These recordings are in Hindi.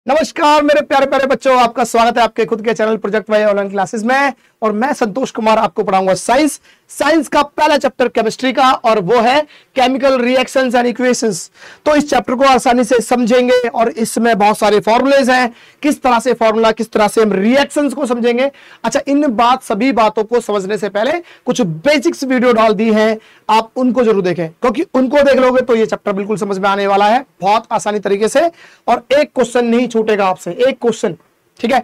नमस्कार मेरे प्यारे प्यारे बच्चों, आपका स्वागत है आपके खुद के channel project Y online classes में। और मैं संतोष कुमार आपको पढ़ाऊंगा साइंस का पहला चैप्टर केमिस्ट्री का, और वो है केमिकल रिएक्शंस एंड इक्वेशंस। तो इस चैप्टर को आसानी से समझेंगे और इसमें बहुत सारे फॉर्मूलेज हैं, किस तरह से फॉर्मूला, किस तरह से हम रिएक्शंस को समझेंगे। अच्छा, इन सभी बातों को समझने से पहले कुछ बेसिक्स वीडियो डाल दी है, आप उनको जरूर देखें, क्योंकि उनको देख लोगे तो ये चैप्टर बिल्कुल समझ में आने वाला है बहुत आसानी तरीके से, और एक क्वेश्चन नहीं छूटेगा आपसे, एक क्वेश्चन। ठीक है,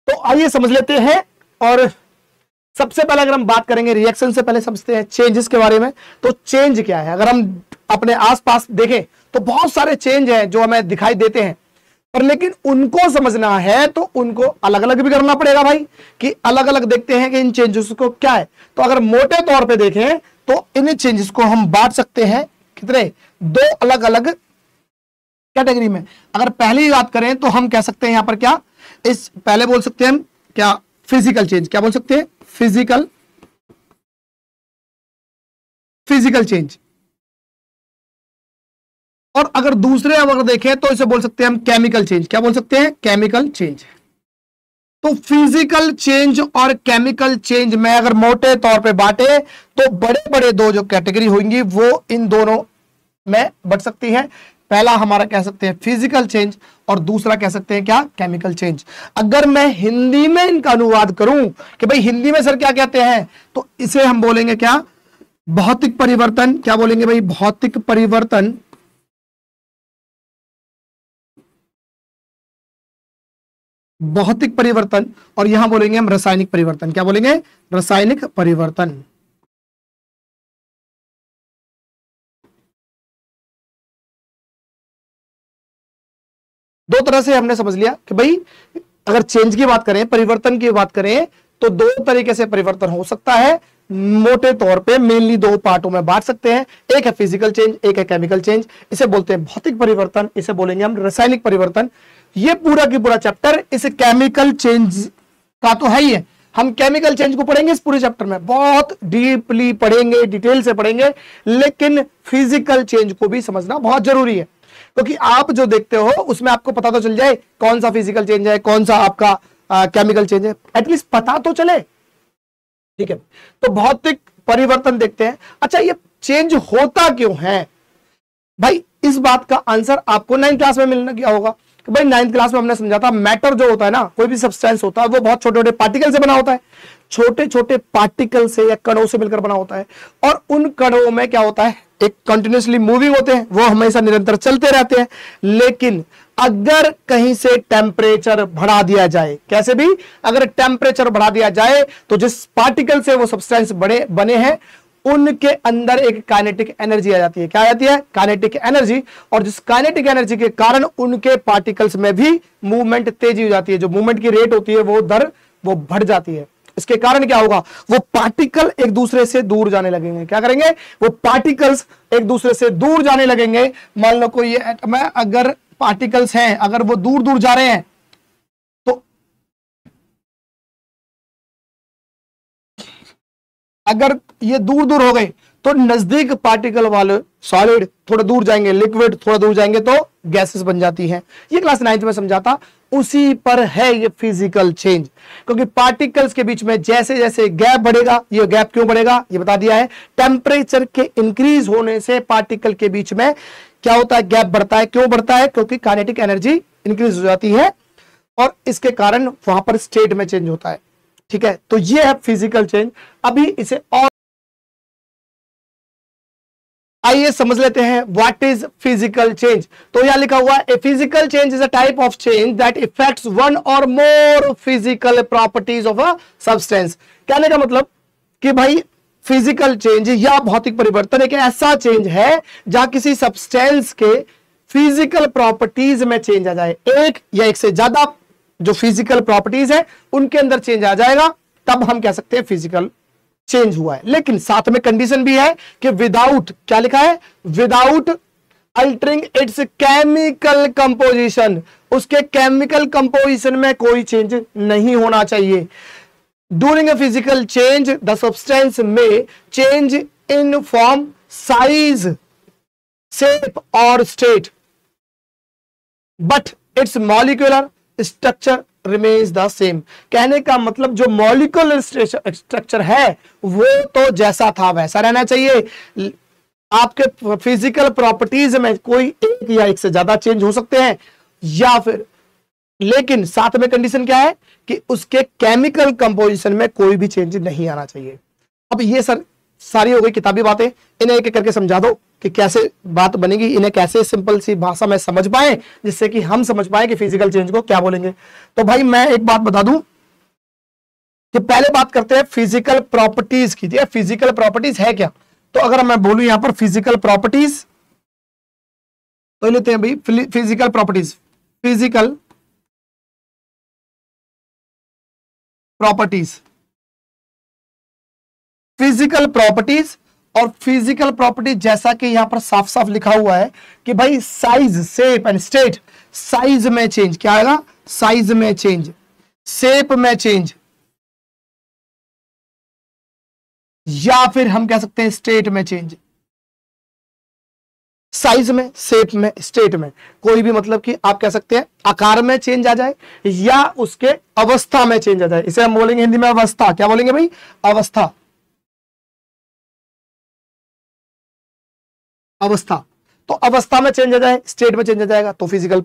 तो आइए समझ लेते हैं। और सबसे पहले अगर हम बात करेंगे रिएक्शन से पहले समझते हैं चेंजेस के बारे में। तो चेंज क्या है, अगर हम अपने आसपास देखें तो बहुत सारे चेंज हैं जो हमें दिखाई देते हैं, पर लेकिन उनको समझना है तो उनको अलग अलग भी करना पड़ेगा भाई, कि अलग अलग देखते हैं कि इन चेंजेस को क्या है। तो अगर मोटे तौर पे देखें तो इन चेंजेस को हम बांट सकते हैं कितने, दो अलग अलग कैटेगरी में। अगर पहली बात करें तो हम कह सकते हैं यहां पर क्या, इस पहले बोल सकते हैं हम क्या, फिजिकल चेंज। क्या बोल सकते हैं, फिजिकल चेंज। और अगर दूसरे अगर देखें तो इसे बोल सकते हैं हम केमिकल चेंज। क्या बोल सकते हैं, केमिकल चेंज। तो फिजिकल चेंज और केमिकल चेंज में अगर मोटे तौर पे बांटे तो बड़े बड़े दो जो कैटेगरी होंगी वो इन दोनों में बढ़ सकती है। पहला हमारा कह सकते हैं फिजिकल चेंज और दूसरा कह सकते हैं क्या, केमिकल चेंज। अगर मैं हिंदी में इनका अनुवाद करूं कि भाई हिंदी में सर क्या कहते हैं, तो इसे हम बोलेंगे क्या, भौतिक परिवर्तन। क्या बोलेंगे भाई, भौतिक परिवर्तन। भौतिक परिवर्तन। और यहां बोलेंगे हम रासायनिक परिवर्तन। क्या बोलेंगे, रासायनिक परिवर्तन। दो तरह से हमने समझ लिया कि भाई अगर चेंज की बात करें, परिवर्तन की बात करें, तो दो तरीके से परिवर्तन हो सकता है। मोटे तौर पे मेनली दो पार्टों में बांट सकते हैं, एक है फिजिकल चेंज, एक है केमिकल चेंज। इसे बोलते हैं भौतिक परिवर्तन, इसे बोलेंगे हम रासायनिक परिवर्तन। ये पूरा की पूरा चैप्टर इस केमिकल चेंज का तो है ही है। हम केमिकल चेंज को पढ़ेंगे इस पूरे चैप्टर में, बहुत डीपली पढ़ेंगे, डिटेल से पढ़ेंगे, लेकिन फिजिकल चेंज को भी समझना बहुत जरूरी है, क्योंकि आप जो देखते हो उसमें आपको पता तो चल जाए कौन सा फिजिकल चेंज है, कौन सा आपका केमिकल चेंज है, एटलीस्ट पता तो चले। ठीक है, तो भौतिक परिवर्तन देखते हैं। अच्छा, ये चेंज होता क्यों है भाई, इस बात का आंसर आपको 9th क्लास में मिलना क्या होगा कि भाई 9th क्लास में हमने समझा था मैटर जो होता है ना, कोई भी सब्सटेंस होता है वो बहुत छोटे छोटे पार्टिकल से बना होता है, छोटे छोटे पार्टिकल से या कणों से मिलकर बना होता है। और उन कणों में क्या होता है, एक कंटिन्यूसली मूविंग होते हैं, वो हमेशा निरंतर चलते रहते हैं। लेकिन अगर कहीं से टेम्परेचर बढ़ा दिया जाए, कैसे भी अगर टेम्परेचर बढ़ा दिया जाए, तो जिस पार्टिकल से वो सब्सटेंस बने हैं उनके अंदर एक काइनेटिक एनर्जी आ जाती है। क्या आ जाती है, काइनेटिक एनर्जी। और जिस काइनेटिक एनर्जी के कारण उनके पार्टिकल्स में भी मूवमेंट तेजी हो जाती है, जो मूवमेंट की रेट होती है वो दर वो बढ़ जाती है। इसके कारण क्या होगा, वो पार्टिकल एक दूसरे से दूर जाने लगेंगे। क्या करेंगे, वो पार्टिकल्स एक दूसरे से दूर जाने लगेंगे। मान लो कोई एटम है, अगर पार्टिकल्स हैं, अगर वो दूर दूर जा रहे हैं, तो अगर ये दूर दूर हो गए तो नजदीक पार्टिकल वाले सॉलिड थोड़ा दूर जाएंगे, लिक्विड थोड़ा दूर जाएंगे तो गैसेस बन जाती हैं। ये क्लास 9th में समझा था, उसी पर है ये फिजिकल चेंज। क्योंकि पार्टिकल्स के बीच में जैसे जैसे गैप बढ़ेगा, ये गैप क्यों बढ़ेगा ये बता दिया है, टेम्परेचर के इंक्रीज होने से पार्टिकल के बीच में क्या होता है, गैप बढ़ता है। क्यों बढ़ता है, क्योंकि काइनेटिक एनर्जी इंक्रीज हो जाती है और इसके कारण वहां पर स्टेट में चेंज होता है। ठीक है, तो ये है फिजिकल चेंज। अभी इसे और आइए समझ लेते हैं व्हाट इज फिजिकल चेंज। तो यहां लिखा हुआ है, a physical change is a type of change that affects one or more physical properties of a substance. कहने का मतलब कि भाई फिजिकल चेंज या भौतिक परिवर्तन एक ऐसा चेंज है जहां किसी सब्सटेंस के फिजिकल प्रॉपर्टीज में चेंज आ जाए, एक या एक से ज्यादा जो फिजिकल प्रॉपर्टीज है उनके अंदर चेंज आ जाएगा, तब हम कह सकते हैं फिजिकल चेंज हुआ है। लेकिन साथ में कंडीशन भी है कि विदाउट, क्या लिखा है, without altering its chemical composition, उसके केमिकल कंपोजिशन में कोई चेंज नहीं होना चाहिए। During a physical change the substance में change in form, size, shape और state, but its molecular structure remains the same. कहने का मतलब जो मॉलिक्यूलर स्ट्रक्चर है वो तो जैसा था वैसा रहना चाहिए। आपके फिजिकल प्रॉपर्टीज में कोई एक या एक से ज्यादा चेंज हो सकते हैं, या फिर, लेकिन साथ में कंडीशन क्या है कि उसके केमिकल कंपोजिशन में कोई भी चेंज नहीं आना चाहिए। अब ये सर सारी हो गई किताबी बातें, इन्हें एक एक करके समझा दो कि कैसे बात बनेगी, इन्हें कैसे सिंपल सी भाषा में समझ पाए जिससे कि हम समझ पाए कि फिजिकल चेंज को क्या बोलेंगे। तो भाई मैं एक बात बता दूं कि पहले बात करते हैं फिजिकल प्रॉपर्टीज की। फिजिकल प्रॉपर्टीज है क्या? तो अगर मैं बोलूं यहां पर फिजिकल प्रॉपर्टीज, तो लेते हैं भाई physical properties. Physical properties, physical properties, और फिजिकल प्रॉपर्टीज जैसा कि यहां पर साफ साफ लिखा हुआ है कि भाई size, shape and state. Size में चेंज क्या आएगा? साइज में चेंज, शेप में चेंज, या फिर हम कह सकते हैं स्टेट में चेंज। साइज में, शेप में, स्टेट में, कोई भी मतलब कि आप कह सकते हैं आकार में चेंज आ जाए या उसके अवस्था में चेंज आ जाए। इसे हम बोलेंगे हिंदी में अवस्था। क्या बोलेंगे भाई? अवस्था। अवस्था। तो अवस्था में चेंज आ जाए, स्टेट में चेंज आ जाएगा तो फिजिकल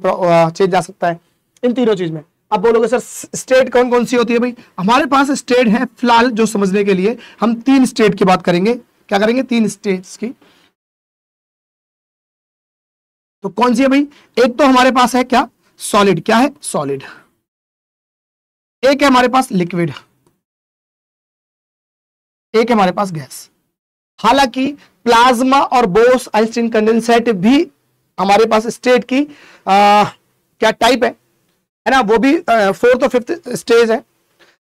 चेंज आ सकता है इन तीनों चीज में। आप बोलोगे सर स्टेट कौन कौन सी होती है? भाई हमारे पास स्टेट है फिलहाल जो समझने के लिए हम 3 स्टेट की बात करेंगे। क्या करेंगे? 3 स्टेट्स की। तो कौन सी है भाई? एक तो हमारे पास है क्या? सॉलिड। क्या है? सॉलिड। एक है हमारे पास लिक्विड, एक है हमारे पास गैस। हालांकि प्लाज्मा और बोस आइंस्टीन कंडेंसेट भी हमारे पास स्टेट की क्या टाइप है ना, वो भी 4th और 5th स्टेज है।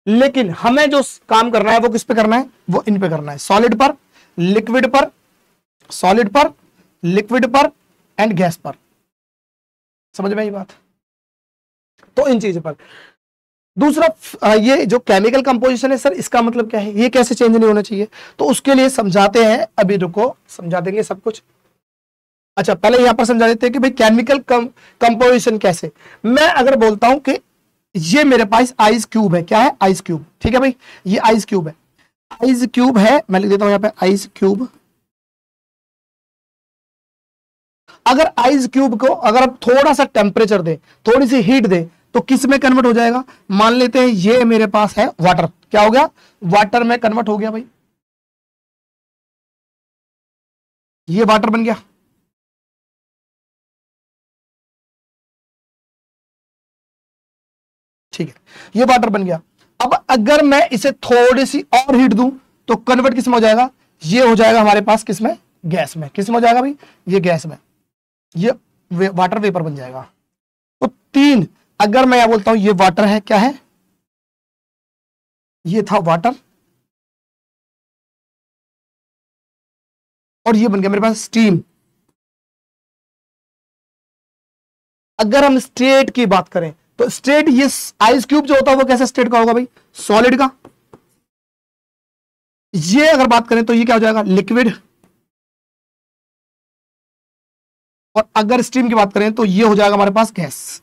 लेकिन हमें जो काम करना है वो किस पे करना है? वो इन पे करना है, सॉलिड पर, लिक्विड पर, सॉलिड पर, लिक्विड पर एंड गैस पर। समझ में आई बात? तो इन चीजों पर। दूसरा ये जो केमिकल कंपोजिशन है सर, इसका मतलब क्या है? ये कैसे चेंज नहीं होना चाहिए? तो उसके लिए समझाते हैं, अभी रुको समझा देंगे सब कुछ। अच्छा पहले यहां पर समझा देते हैं कि भाई केमिकल कंपोजिशन कैसे। मैं अगर बोलता हूं कि ये मेरे पास आइस क्यूब है। क्या है? Ice cube. ठीक है भाई, ये आइस क्यूब है। आइस क्यूब है, मैं लिख देता हूं यहां पे आइस क्यूब। अगर आइस क्यूब को अगर आप थोड़ा सा टेम्परेचर दे, थोड़ी सी हीट दे, तो किस में कन्वर्ट हो जाएगा? मान लेते हैं ये मेरे पास है वाटर। क्या हो गया? वाटर में कन्वर्ट हो गया भाई। ये वाटर बन गया। ठीक है, ये वाटर बन गया। अब अगर मैं इसे थोड़ी सी और हीट दूं तो कन्वर्ट किस में हो जाएगा? ये हो जाएगा हमारे पास किस में? गैस में। किस में हो जाएगा भाई? ये गैस में। ये वाटर वेपर बन जाएगा। तो 3, अगर मैं यह बोलता हूं ये वाटर है। क्या है? ये था वाटर, और ये बन गया मेरे पास स्टीम। अगर हम स्टेट की बात करें तो स्टेट, ये आइस क्यूब जो होता है वो कैसा स्टेट का होगा भाई? सॉलिड का। ये अगर बात करें तो ये क्या हो जाएगा? लिक्विड। और अगर स्टीम की बात करें तो ये हो जाएगा हमारे पास गैस।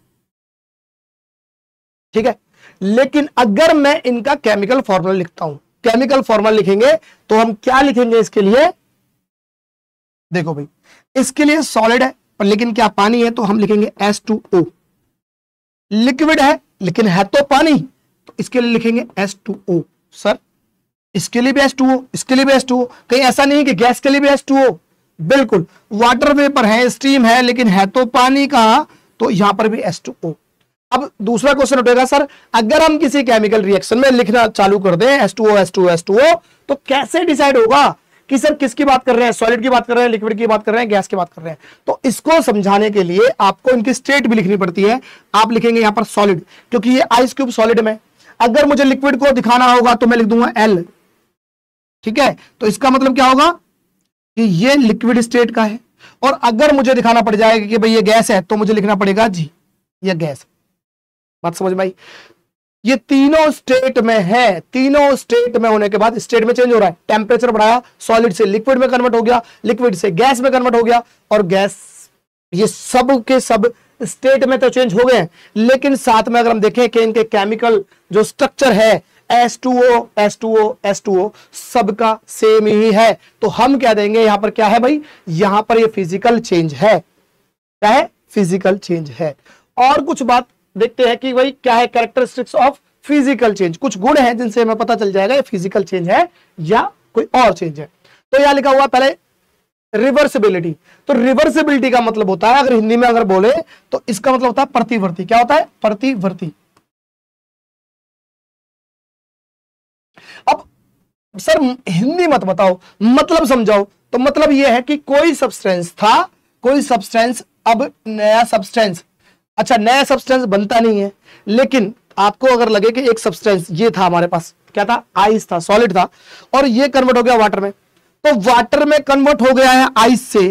ठीक है, लेकिन अगर मैं इनका केमिकल फॉर्मूला लिखता हूं, केमिकल फॉर्मूला लिखेंगे तो हम क्या लिखेंगे इसके लिए? देखो भाई, इसके लिए सॉलिड है पर लेकिन क्या पानी है, तो हम लिखेंगे H2O। लिक्विड है लेकिन है तो पानी, तो इसके लिए लिखेंगे H2O। सर इसके लिए भी H2O, इसके लिए भी H2O, कहीं ऐसा नहीं कि गैस के लिए भी H2O? बिल्कुल, वाटर वेपर है, स्टीम है, लेकिन है तो पानी का, तो यहां पर भी H2O। अब दूसरा क्वेश्चन उठेगा, सर अगर हम किसी केमिकल रिएक्शन में लिखना चालू कर दें H2O H2O H2O, तो कैसे डिसाइड होगा कि सर किसकी बात कर रहे हैं? सॉलिड की बात कर रहे हैं, लिक्विड की बात कर रहे हैं, गैस की बात कर रहे हैं? तो इसको समझाने के लिए आपको इनकी स्टेट भी लिखनी पड़ती है। आप लिखेंगे यहां पर सॉलिड, क्योंकि ये आइस क्यूब सॉलिड में। अगर मुझे लिक्विड को दिखाना होगा तो मैं लिख दूंगा L। ठीक है, तो इसका मतलब क्या होगा कि ये लिक्विड स्टेट का है। और अगर मुझे दिखाना पड़ जाएगा कि भाई ये गैस है, तो मुझे लिखना पड़ेगा G, ये गैस। बात समझ में आई? ये तीनों स्टेट में है। तीनों स्टेट में होने के बाद स्टेट में चेंज हो रहा है। टेम्परेचर बढ़ाया, सॉलिड से लिक्विड में कन्वर्ट हो गया, लिक्विड से गैस में कन्वर्ट हो गया, और गैस, ये सब के सब स्टेट में तो चेंज हो गए हैं, लेकिन साथ में अगर हम देखें कि इनके केमिकल जो स्ट्रक्चर है H2O H2O H2O सबका सेम ही है, तो हम क्या देंगे यहां पर, क्या है भाई, यहां पर ये फिजिकल चेंज है। क्या है? फिजिकल चेंज है। और कुछ बात देखते हैं कि भाई क्या है कैरेक्टरिस्टिक्स ऑफ फिजिकल चेंज, कुछ गुण हैं जिनसे हमें पता चल जाएगा ये फिजिकल चेंज है या कोई और चेंज है। तो यहां लिखा हुआ पहले रिवर्सिबिलिटी। तो रिवर्सिबिलिटी का मतलब होता है, अगर हिंदी में अगर बोले तो इसका मतलब होता है प्रतिवर्ती। क्या होता है? प्रतिवर्ती। अब सर हिंदी मत बताओ, मतलब समझाओ। तो मतलब यह है कि कोई सब्सटेंस था, कोई सब्सटेंस, अब नया सब्सटेंस, अच्छा नया सब्सटेंस बनता नहीं है, लेकिन आपको अगर लगे कि एक सब्सटेंस ये था हमारे पास, क्या था? आइस था, सॉलिड था, और ये कन्वर्ट हो गया वाटर में, तो वाटर में कन्वर्ट हो गया है आइस से,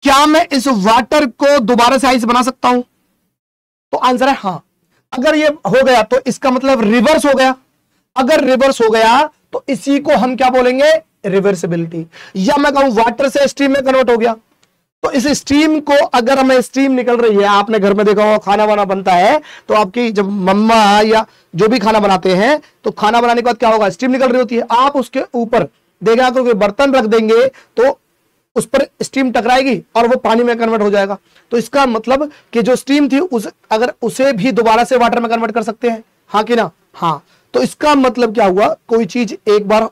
क्या मैं इस वाटर को दोबारा से आइस बना सकता हूं? तो आंसर है हां। अगर ये हो गया तो इसका मतलब रिवर्स हो गया। अगर रिवर्स हो गया तो इसी को हम क्या बोलेंगे? रिवर्सिबिलिटी। या मैं कहूं वाटर से स्टीम में कन्वर्ट हो गया, तो इस स्टीम को, अगर हमें स्टीम निकल रही है, आपने घर में देखा होगा खाना वाना बनता है, तो आपकी जब मम्मा या जो भी खाना बनाते हैं, तो खाना बनाने के बाद क्या होगा? स्टीम निकल रही होती है, आप उसके ऊपर देखा तो कोई बर्तन रख देंगे तो उस पर स्टीम टकराएगी और वो पानी में कन्वर्ट हो जाएगा। तो इसका मतलब कि जो स्टीम थी अगर उसे भी दोबारा से वाटर में कन्वर्ट कर सकते हैं, हाँ कि ना? हाँ। तो इसका मतलब क्या हुआ? कोई चीज एक बार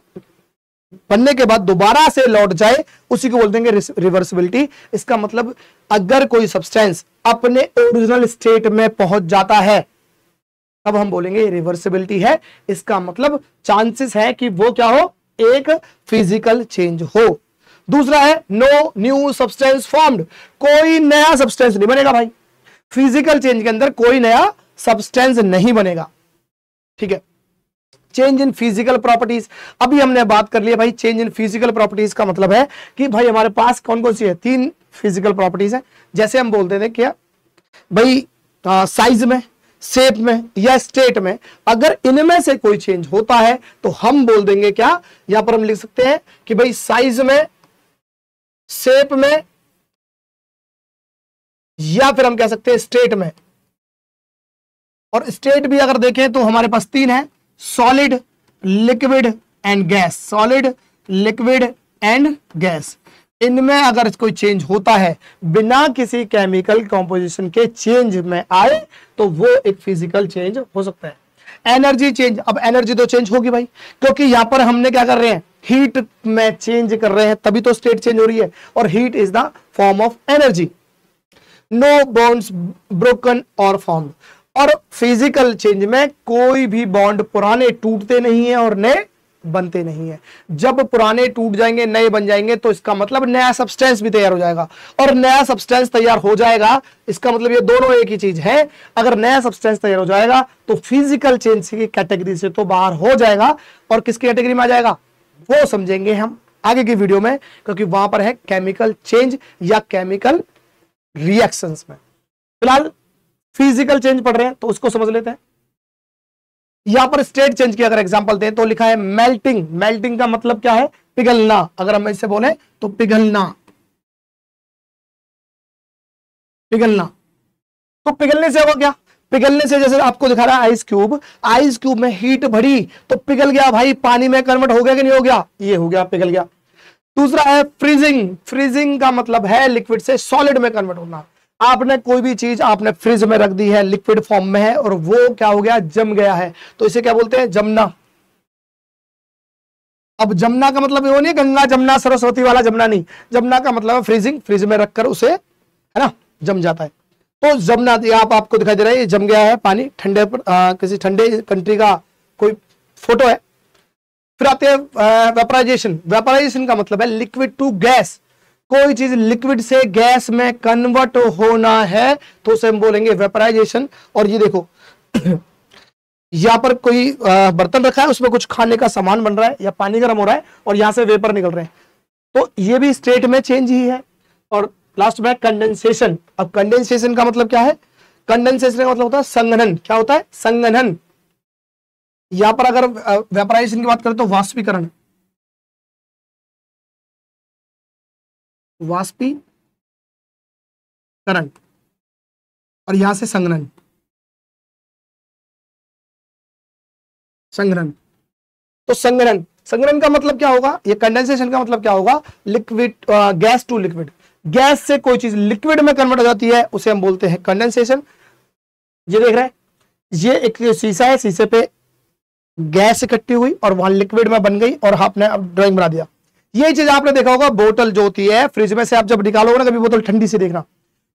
बनने के बाद दोबारा से लौट जाए, उसी को बोल देंगे रिवर्सिबिलिटी। इसका मतलब अगर कोई सब्सटेंस अपने ओरिजिनल स्टेट में पहुंच जाता है, तब हम बोलेंगे रिवर्सिबिलिटी है। इसका मतलब चांसेस है कि वो क्या हो? एक फिजिकल चेंज हो। दूसरा है नो न्यू सब्सटेंस फॉर्म्ड, कोई नया सब्सटेंस नहीं बनेगा भाई। फिजिकल चेंज के अंदर कोई नया सब्सटेंस नहीं बनेगा। ठीक है। चेंज इन फिजिकल प्रॉपर्टीज, अभी हमने बात कर लिया भाई। चेंज इन फिजिकल प्रॉपर्टीज का मतलब है कि भाई हमारे पास कौन कौन सी है? 3 फिजिकल प्रॉपर्टीज है। जैसे हम बोलते थे क्या भाई, साइज में, शेप में या स्टेट में, अगर इनमें से कोई चेंज होता है तो हम बोल देंगे क्या? यहां पर हम लिख सकते हैं कि भाई साइज में, शेप में, या फिर हम कह सकते हैं स्टेट में। और स्टेट भी अगर देखें तो हमारे पास 3 है, solid, liquid and gas. Solid, liquid and gas, इनमें अगर कोई चेंज होता है बिना किसी केमिकल कॉम्पोजिशन के चेंज में आए, तो वो एक फिजिकल चेंज हो सकता है। एनर्जी चेंज, अब एनर्जी तो चेंज होगी भाई, क्योंकि यहां पर हमने क्या कर रहे हैं? हीट में चेंज कर रहे हैं, तभी तो स्टेट चेंज हो रही है, और heat is the form of energy. No bonds broken और फॉर्म, और फिजिकल चेंज में कोई भी बॉन्ड पुराने टूटते नहीं है और नए बनते नहीं है। जब पुराने टूट जाएंगे, नए बन जाएंगे, तो इसका मतलब नया सब्सटेंस भी तैयार हो जाएगा। और नया सब्सटेंस तैयार हो जाएगा, इसका मतलब ये दोनों एक ही चीज है। अगर नया सब्सटेंस तैयार हो जाएगा तो फिजिकल चेंज की कैटेगरी से तो बाहर हो जाएगा, और किसकी कैटेगरी में आ जाएगा वो समझेंगे हम आगे की वीडियो में, क्योंकि वहां पर है केमिकल चेंज या केमिकल रिएक्शंस में। फिलहाल फिजिकल चेंज पढ़ रहे हैं तो उसको समझ लेते हैं। यहां पर स्टेट चेंज की अगर एग्जांपल दें तो लिखा है मेल्टिंग। मेल्टिंग का मतलब क्या है? पिघलना। अगर हम इससे बोले तो पिघलना, पिघलना। तो पिघलने से होगा क्या? पिघलने से जैसे आपको दिखा रहा है आइस क्यूब, आइस क्यूब में हीट बढ़ी तो पिघल गया भाई, पानी में कन्वर्ट हो गया कि नहीं हो गया? ये हो गया, पिघल गया। दूसरा है फ्रीजिंग। फ्रीजिंग का मतलब है लिक्विड से सॉलिड में कन्वर्ट होना। आपने कोई भी चीज आपने फ्रिज में रख दी है, लिक्विड फॉर्म में है, और वो क्या हो गया? जम गया है, तो इसे क्या बोलते हैं? जमना। अब जमना का मतलब वो नहीं गंगा जमना सरस्वती वाला जमना नहीं, जमना का मतलब है फ्रीजिंग, फ्रिज में रखकर उसे, है ना, जम जाता है। तो जमना, आपको दिखाई दे रहा है ये जम गया है पानी, ठंडे पर किसी ठंडे कंट्री का कोई फोटो है। फिर आते हैं वेपराइजेशन। वेपराइजेशन का मतलब है लिक्विड टू गैस। कोई चीज लिक्विड से गैस में कन्वर्ट होना है तो उसे हम बोलेंगे वेपराइजेशन। और ये देखो यहां पर कोई बर्तन रखा है, उसमें कुछ खाने का सामान बन रहा है या पानी गर्म हो रहा है और यहां से वेपर निकल रहे हैं, तो ये भी स्टेट में चेंज ही है। और लास्ट में कंडेंसेशन। अब कंडेंसेशन का मतलब क्या है? कंडेंसेशन का मतलब होता है संघनन। क्या होता है? संघनन। यहां पर अगर वेपराइजेशन की बात करें तो वाष्पीकरण, वाष्पीकरण। और यहां से संघनन। संघनन, तो संघनन, संघनन का मतलब क्या होगा, ये कंडेंसेशन का मतलब क्या होगा, liquid, gas to liquid, gas से कोई चीज लिक्विड में कन्वर्ट हो जाती है, उसे हम बोलते हैं कंडेंसेशन। ये देख रहे हैं, ये एक शीशा है, शीशे पे गैस इकट्ठी हुई और वहां लिक्विड में बन गई और आपने अब ड्राइंग बना दिया। ये चीज आपने देखा होगा, बोतल जो होती है फ्रिज में से आप जब निकालोगे ना कभी बोतल, ठंडी से देखना,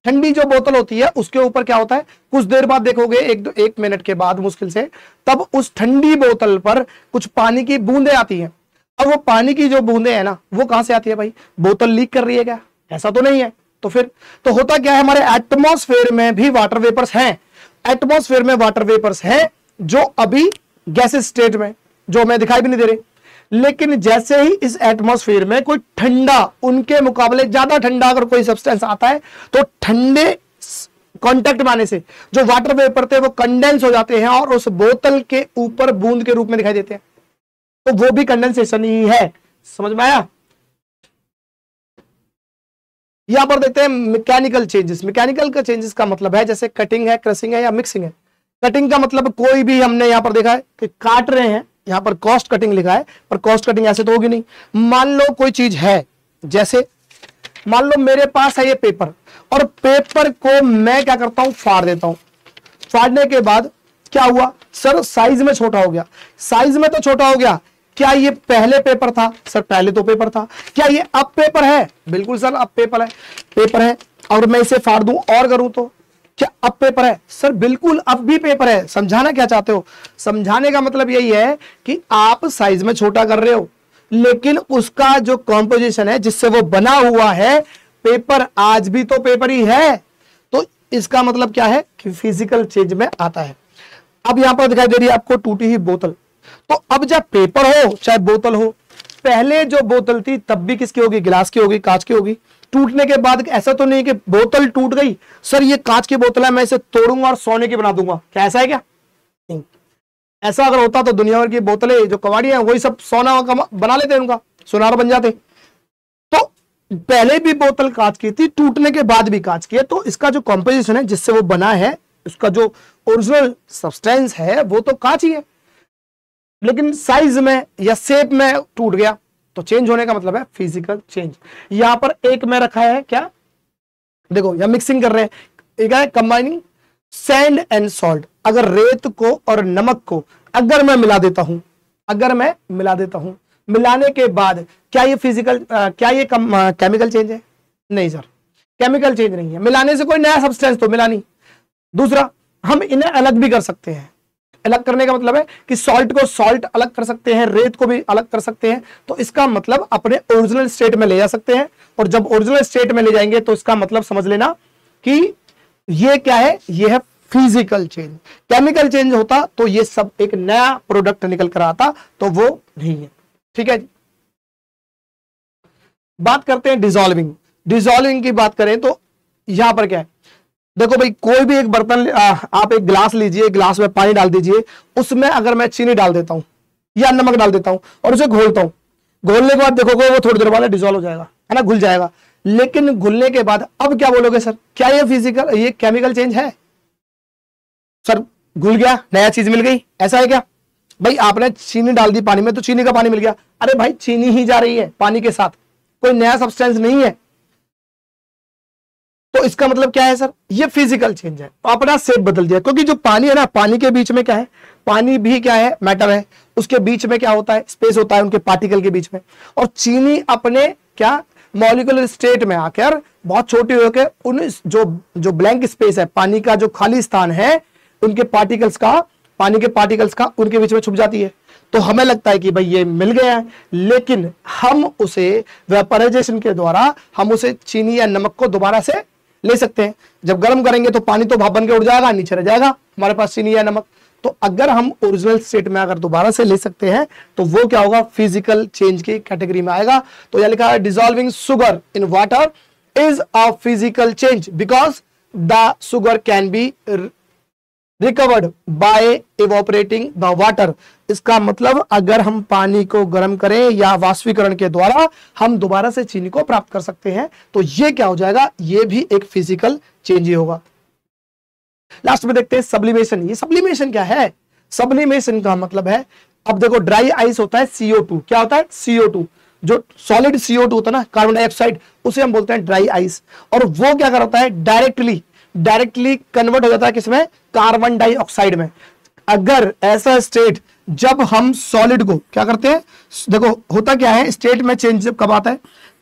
ठंडी जो बोतल होती है उसके ऊपर क्या होता है, कुछ देर बाद देखोगे, एक मिनट के बाद मुश्किल से, तब उस ठंडी बोतल पर कुछ पानी की बूंदें आती हैं। अब वो पानी की जो बूंदें हैं ना, वो कहां से आती है भाई, बोतल लीक कर रही है क्या, ऐसा तो नहीं है। तो फिर तो होता क्या है, हमारे एटमॉस्फेयर में भी वाटर वेपर्स हैं, एटमॉस्फेयर में वाटर वेपर्स हैं जो अभी गैसेस स्टेट में, जो हमें दिखाई भी नहीं दे रहे, लेकिन जैसे ही इस एटमॉस्फेयर में कोई ठंडा, उनके मुकाबले ज्यादा ठंडा अगर कोई सब्सटेंस आता है, तो ठंडे कांटेक्ट में आने से जो वाटर वेपर थे वो कंडेंस हो जाते हैं और उस बोतल के ऊपर बूंद के रूप में दिखाई देते हैं, तो वो भी कंडेंसेशन ही है। समझ में आया। यहां पर देखते हैं मैकेनिकल चेंजेस। मैकेनिकल का चेंजेस का मतलब है जैसे कटिंग है, क्रशिंग है या मिक्सिंग है। कटिंग का मतलब कोई भी, हमने यहां पर देखा है कि काट रहे हैं, यहां पर कॉस्ट कटिंग लिखा है, पर कॉस्ट कटिंग ऐसे तो होगी नहीं। मान लो कोई चीज है, जैसे मान लो मेरे पास है ये पेपर, और पेपर को मैं क्या करता हूं, फाड़ देता हूं। फाड़ने के बाद क्या हुआ सर, साइज में छोटा हो गया। साइज में तो छोटा हो गया, क्या ये पहले पेपर था सर, पहले तो पेपर था। क्या ये अब पेपर है, बिल्कुल सर अब पेपर है, पेपर है। और मैं इसे फाड़ दूं और करूं तो क्या अब पेपर है सर, बिल्कुल अब भी पेपर है। समझाना क्या चाहते हो, समझाने का मतलब यही है कि आप साइज में छोटा कर रहे हो, लेकिन उसका जो कॉम्पोजिशन है जिससे वो बना हुआ है, पेपर आज भी तो पेपर ही है। तो इसका मतलब क्या है कि फिजिकल चेंज में आता है। अब यहां पर दिखाई दे रही है आपको टूटी हुई बोतल, तो अब जब पेपर हो चाहे बोतल हो, पहले जो बोतल थी तब भी किसकी होगी, गिलास की होगी, कांच की होगी। टूटने के बाद ऐसा तो नहीं कि बोतल टूट गई, सर ये कांच की बोतल है, मैं इसे तोड़ूंगा और सोने की बना दूंगा, क्या ऐसा है क्या, नहीं। ऐसा अगर होता तो दुनिया भर की बोतलें जो कबाड़ी हैं वही सब सोना बना लेते, उनका सुनार बन जाते। तो पहले भी बोतल कांच की थी, टूटने के बाद भी कांच की है, तो इसका जो कॉम्पोजिशन है जिससे वो बना है, उसका जो ओरिजिनल सब्सटेंस है वो तो कांच ही है, लेकिन साइज में या शेप में टूट गया, तो चेंज होने का मतलब है फिजिकल चेंज। यहां पर एक में रखा है क्या, देखो यहां मिक्सिंग कर रहे हैं, एक है कंबाइनिंग सैंड एंड सॉल्ट। अगर रेत को और नमक को अगर मैं मिला देता हूं, अगर मैं मिला देता हूं, मिलाने के बाद क्या ये फिजिकल, क्या ये केमिकल चेंज है, नहीं सर केमिकल चेंज नहीं है, मिलाने से कोई नया सब्सटेंस तो मिला नहीं। दूसरा, हम इन्हें अलग भी कर सकते हैं। अलग करने का मतलब है कि सॉल्ट को सॉल्ट अलग कर सकते हैं, रेत को भी अलग कर सकते हैं, तो इसका मतलब अपने ओरिजिनल स्टेट में ले जा सकते हैं। और जब ओरिजिनल स्टेट में ले जाएंगे तो इसका मतलब समझ लेना कि ये क्या है, ये है फिजिकल चेंज। केमिकल चेंज होता तो ये सब एक नया प्रोडक्ट निकल कर आता, तो वो नहीं है। ठीक है, बात करते हैं डिसॉल्विंग। डिसॉल्विंग की बात करें तो यहां पर क्या है, देखो भाई कोई भी एक बर्तन, आप एक गिलास लीजिए, गिलास में पानी डाल दीजिए, उसमें अगर मैं चीनी डाल देता हूं या नमक डाल देता हूं और उसे घोलता हूं, घोलने के बाद देखोगे वो थोड़ी देर बाद डिसॉल्व हो जाएगा, है ना, घुल जाएगा। लेकिन घुलने के बाद अब क्या बोलोगे सर, क्या ये फिजिकल, ये केमिकल चेंज है सर, घुल गया नया चीज मिल गई, ऐसा है क्या। भाई आपने चीनी डाल दी पानी में तो चीनी का पानी मिल गया, अरे भाई चीनी ही जा रही है पानी के साथ, कोई नया सब्सटेंस नहीं है। तो इसका मतलब क्या है सर, ये फिजिकल चेंज है, अपना शेप बदल दिया। क्योंकि जो पानी है ना, पानी के बीच में क्या है, पानी भी क्या है, मैटर है, उसके बीच में क्या होता है, स्पेस होता है उनके पार्टिकल के बीच में। और चीनी अपने क्या मॉलिक्यूलर स्टेट में आकर बहुत छोटी होकर उन जो ब्लैंक स्पेस है, पानी का जो खाली स्थान है, उनके पार्टिकल्स का, पानी के पार्टिकल्स का उनके बीच में छुप जाती है। तो हमें लगता है कि भाई ये मिल गया है, लेकिन हम उसे वेपराइजेशन के द्वारा हम उसे चीनी या नमक को दोबारा से ले सकते हैं। जब गर्म करेंगे तो पानी तो भाप बन के उड़ जाएगा, नीचे रह जाएगा हमारे पास चीनी या नमक। तो अगर हम ओरिजिनल स्टेट में अगर दोबारा से ले सकते हैं तो वो क्या होगा, फिजिकल चेंज की कैटेगरी में आएगा। तो यह लिखा है dissolving sugar in water is a physical change because the sugar can be recovered by evaporating the water. इसका मतलब अगर हम पानी को गर्म करें या वाष्पीकरण के द्वारा हम दोबारा से चीनी को प्राप्त कर सकते हैं, तो ये क्या हो जाएगा, ये भी एक फिजिकल चेंज ही होगा। लास्ट में देखते हैं सब्लिमेशन। ये सब्लिमेशन क्या है? सब्लिमेशन का मतलब है, अब देखो ड्राई आइस होता है CO2, क्या होता है? CO2, जो सॉलिड CO2 होता है ना, कार्बन डाइऑक्साइड, उसे हम बोलते हैं ड्राई आइस। और वो क्या करता है? डायरेक्टली कन्वर्ट हो जाता है किसमें? कार्बन डाइऑक्साइड में। अगर ऐसा स्टेट जब हम सॉलिड को क्या करते हैं, देखो होता क्या है, स्टेट में चेंज जब कब आता है,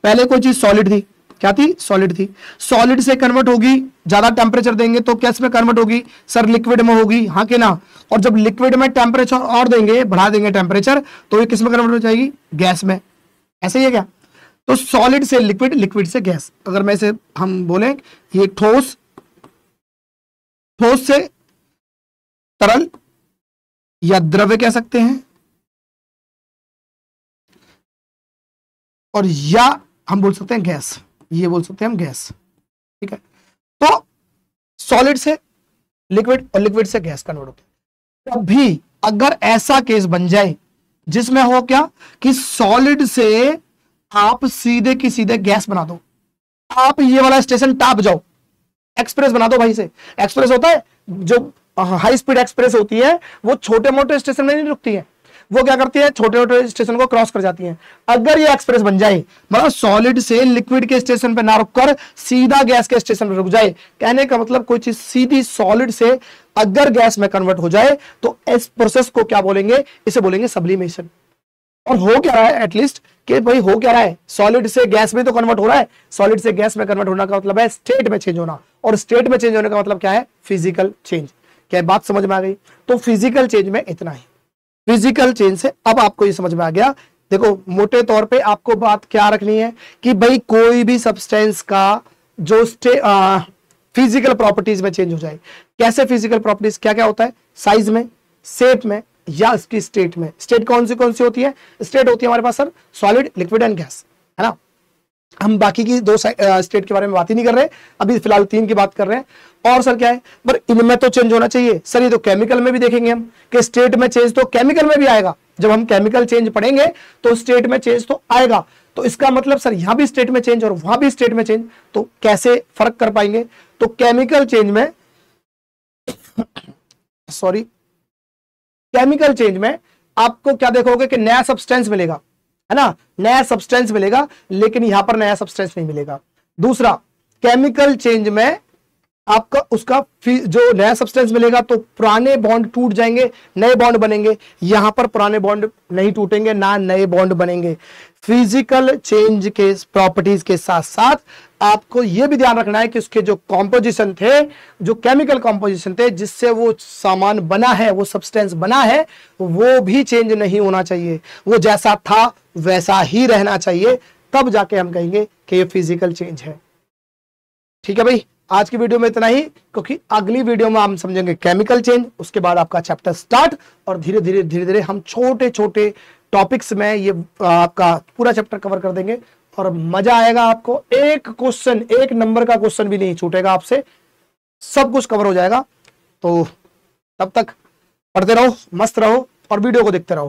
पहले कोई चीज सॉलिड थी, क्या थी? सॉलिड थी, सॉलिड से कन्वर्ट होगी, ज्यादा टेम्परेचर देंगे तो कैस में कन्वर्ट होगी? सर लिक्विड में होगी, हाँ कि ना? और जब लिक्विड में टेम्परेचर और देंगे, बढ़ा देंगे टेम्परेचर, तो ये किस में कन्वर्ट हो जाएगी? गैस में। ऐसे ही है क्या? तो सॉलिड से लिक्विड, लिक्विड से गैस। अगर मैं इसे हम बोले ये ठोस, ठोस से तरल या द्रव्य कह सकते हैं, और या हम बोल सकते हैं गैस, ये बोल सकते हैं हम गैस, ठीक है। तो सॉलिड से लिक्विड और लिक्विड से गैस कन्वर्ट होते हैं। तभी अगर ऐसा केस बन जाए जिसमें हो क्या कि सॉलिड से आप सीधे की सीधे गैस बना दो, आप ये वाला स्टेशन टाप जाओ, एक्सप्रेस बना दो भाई से। एक्सप्रेस होता है जो हाई स्पीड एक्सप्रेस होती है, वो छोटे मोटे स्टेशन में नहीं रुकती है, वो क्या करती है? छोटे छोटे स्टेशन को क्रॉस कर जाती हैं। अगर ये एक्सप्रेस बन जाए, मतलब सॉलिड से लिक्विड के स्टेशन पे ना रुककर सीधा गैस के स्टेशन पे रुक जाए, कहने का मतलब कोई चीज सीधी सॉलिड से अगर गैस में कन्वर्ट हो जाए, तो इस प्रोसेस को क्या बोलेंगे? इसे बोलेंगे सब्लिमेशन। और हो क्या रहा है एटलीस्ट कि भाई हो क्या रहा है? सॉलिड से गैस में तो कन्वर्ट हो रहा है। सॉलिड से गैस में कन्वर्ट होना का मतलब है स्टेट में चेंज होना, और स्टेट में चेंज होने का मतलब क्या है? Physical change. क्या बात समझ में आ गई? तो फिजिकल चेंज में इतना ही। फिजिकल चेंज से अब आपको ये समझ में आ गया। देखो मोटे तौर पे आपको बात क्या रखनी है कि भाई कोई भी सब्सटेंस का जो फिजिकल प्रॉपर्टीज में चेंज हो जाए। कैसे फिजिकल प्रॉपर्टीज? क्या क्या होता है? साइज में, शेप में, या इसकी स्टेट में। स्टेट कौन सी होती है? स्टेट होती है हमारे पास sir solid, liquid and gas, है ना। हम बाकी की दो स्टेट के बारे में बात ही नहीं कर रहे, अभी फिलहाल 3 की बात कर रहे हैं। और सर क्या है? पर इनमें तो चेंज होना चाहिए। सर ये तो केमिकल में भी देखेंगे हम कि स्टेट में चेंज तो केमिकल में भी आएगा। जब हम केमिकल चेंज पढ़ेंगे तो स्टेट में चेंज तो आएगा। तो इसका मतलब सर यहां भी स्टेट में चेंज और वहां भी स्टेट में चेंज, तो कैसे फर्क कर पाएंगे? तो केमिकल चेंज में सॉरी केमिकल चेंज में आपको क्या देखोगे कि नया सब्सटेंस मिलेगा, है ना, नया सब्सटेंस मिलेगा, लेकिन यहां पर नया सब्सटेंस नहीं मिलेगा। दूसरा, केमिकल चेंज में आपका उसका जो नया सब्सटेंस मिलेगा तो पुराने बॉन्ड टूट जाएंगे, नए बॉन्ड बनेंगे। यहां पर पुराने बॉन्ड नहीं टूटेंगे, ना नए बॉन्ड बनेंगे। फिजिकल चेंज के प्रॉपर्टीज के साथ साथ आपको यह भी ध्यान रखना है कि उसके जो कॉम्पोजिशन थे, जो केमिकल कॉम्पोजिशन थे जिससे वो सामान बना है, वो सब्सटेंस बना है, वो भी चेंज नहीं होना चाहिए। वो जैसा था वैसा ही रहना चाहिए, तब जाके हम कहेंगे कि ये फिजिकल चेंज है। ठीक है भाई, आज की वीडियो में इतना ही, क्योंकि अगली वीडियो में हम समझेंगे केमिकल चेंज, उसके बाद आपका चैप्टर स्टार्ट, और धीरे धीरे हम छोटे छोटे टॉपिक्स में ये आपका पूरा चैप्टर कवर कर देंगे, और मजा आएगा आपको। एक क्वेश्चन, 1 नंबर का क्वेश्चन भी नहीं छूटेगा आपसे, सब कुछ कवर हो जाएगा। तो तब तक पढ़ते रहो, मस्त रहो और वीडियो को देखते रहो।